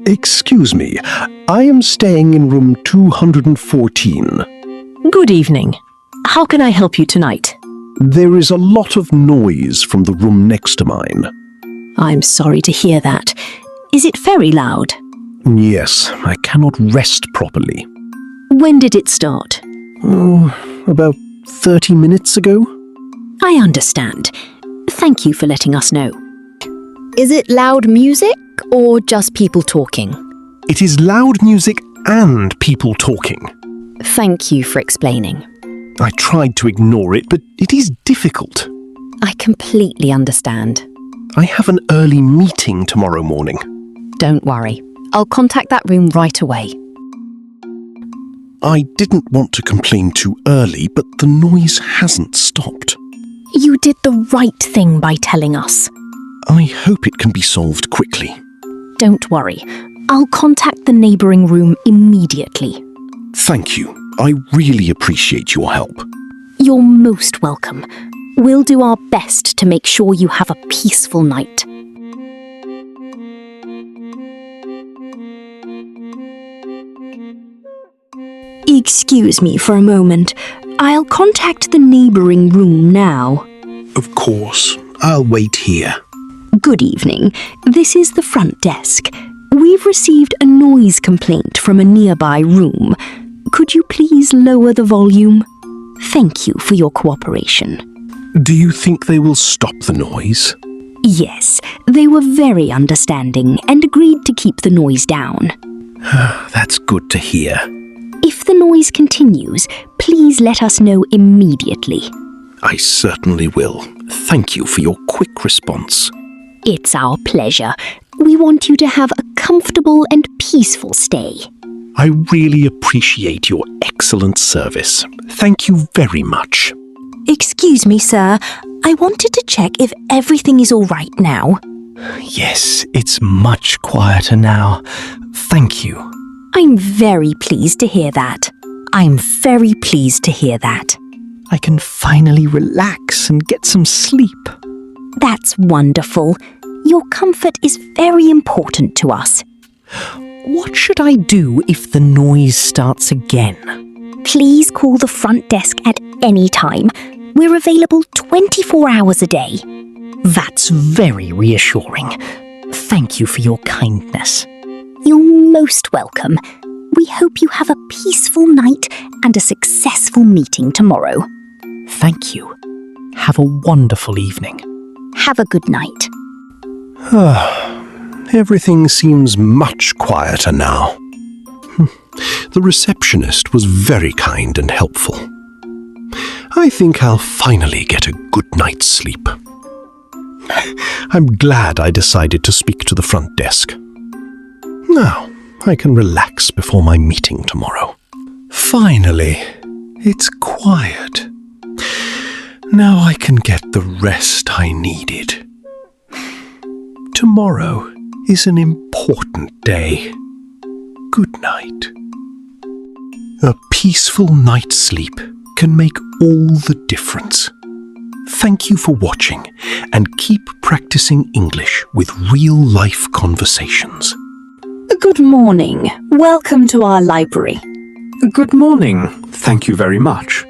Excuse me, I am staying in room 214. Good evening. How can I help you tonight? There is a lot of noise from the room next to mine. I'm sorry to hear that. Is it very loud? Yes, I cannot rest properly. When did it start? About 30 minutes ago? I understand. Thank you for letting us know. Is it loud music or just people talking? It is loud music and people talking. Thank you for explaining. I tried to ignore it, but it is difficult. I completely understand. I have an early meeting tomorrow morning. Don't worry. I'll contact that room right away. I didn't want to complain too early, but the noise hasn't stopped. You did the right thing by telling us. I hope it can be solved quickly. Don't worry. I'll contact the neighbouring room immediately. Thank you. I really appreciate your help. You're most welcome. We'll do our best to make sure you have a peaceful night. Excuse me for a moment. I'll contact the neighbouring room now. Of course. I'll wait here. Good evening. This is the front desk. We've received a noise complaint from a nearby room. Could you please lower the volume? Thank you for your cooperation. Do you think they will stop the noise? Yes, they were very understanding and agreed to keep the noise down. That's good to hear. If the noise continues, please let us know immediately. I certainly will. Thank you for your quick response. It's our pleasure. We want you to have a comfortable and peaceful stay. I really appreciate your excellent service. Thank you very much. Excuse me, sir. I wanted to check if everything is all right now. Yes, it's much quieter now. Thank you. I'm very pleased to hear that. I can finally relax and get some sleep. That's wonderful. Your comfort is very important to us. What should I do if the noise starts again? Please call the front desk at any time. We're available 24 hours a day. That's very reassuring. Thank you for your kindness. You're most welcome. We hope you have a peaceful night and a successful meeting tomorrow. Thank you. Have a wonderful evening. Have a good night. Everything seems much quieter now. The receptionist was very kind and helpful. I think I'll finally get a good night's sleep. I'm glad I decided to speak to the front desk. Now, I can relax before my meeting tomorrow. Finally, it's quiet. Now I can get the rest I needed. Tomorrow is an important day. Good night. A peaceful night's sleep can make all the difference. Thank you for watching, and keep practicing English with real-life conversations. Good morning. Welcome to our library. Good morning. Thank you very much.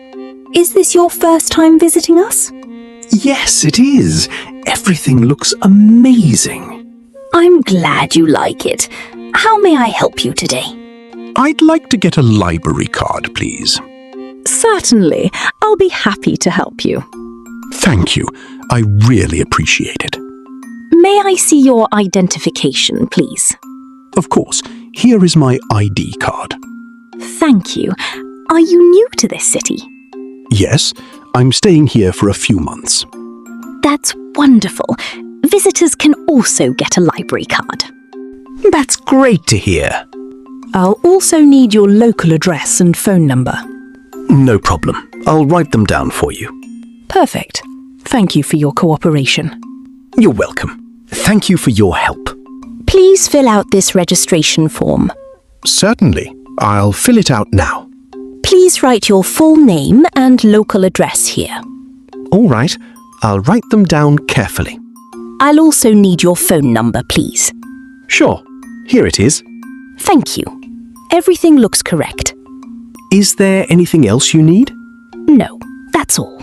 Is this your first time visiting us? Yes, it is. Everything looks amazing. I'm glad you like it. How may I help you today? I'd like to get a library card, please. Certainly. I'll be happy to help you. Thank you. I really appreciate it. May I see your identification, please? Of course. Here is my ID card. Thank you. Are you new to this city? Yes, I'm staying here for a few months. That's wonderful. Visitors can also get a library card. That's great to hear. I'll also need your local address and phone number. No problem. I'll write them down for you. Perfect. Thank you for your cooperation. You're welcome. Thank you for your help. Please fill out this registration form. Certainly. I'll fill it out now. Please write your full name and local address here. All right. I'll write them down carefully. I'll also need your phone number, please. Sure. Here it is. Thank you. Everything looks correct. Is there anything else you need? No, that's all.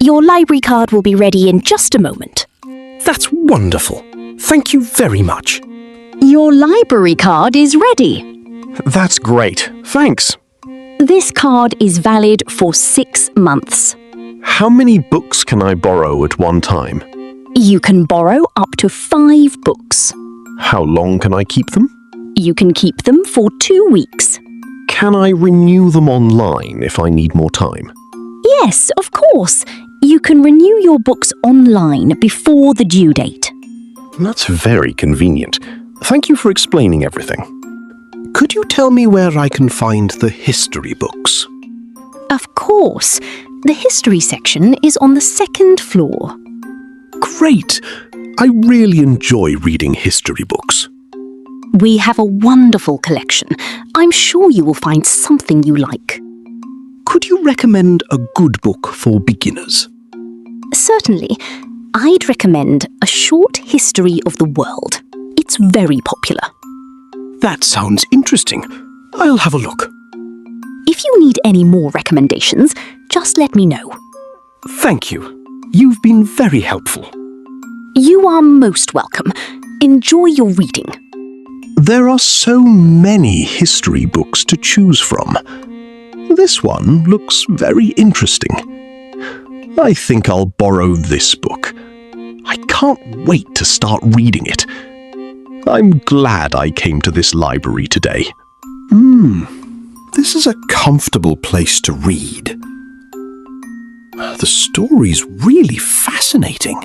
Your library card will be ready in just a moment. That's wonderful. Thank you very much. Your library card is ready. That's great. Thanks. This card is valid for 6 months. How many books can I borrow at one time? You can borrow up to 5 books. How long can I keep them? You can keep them for 2 weeks. Can I renew them online if I need more time? Yes, of course. You can renew your books online before the due date. That's very convenient. Thank you for explaining everything. Could you tell me where I can find the history books? Of course. The history section is on the 2nd floor. Great! I really enjoy reading history books. We have a wonderful collection. I'm sure you will find something you like. Could you recommend a good book for beginners? Certainly. I'd recommend A Short History of the World. It's very popular. That sounds interesting. I'll have a look. If you need any more recommendations, just let me know. Thank you. You've been very helpful. You are most welcome. Enjoy your reading. There are so many history books to choose from. This one looks very interesting. I think I'll borrow this book. I can't wait to start reading it. I'm glad I came to this library today. This is a comfortable place to read. The story's really fascinating.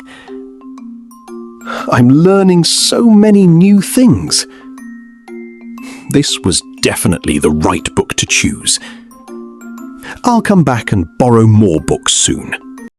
I'm learning so many new things. This was definitely the right book to choose. I'll come back and borrow more books soon.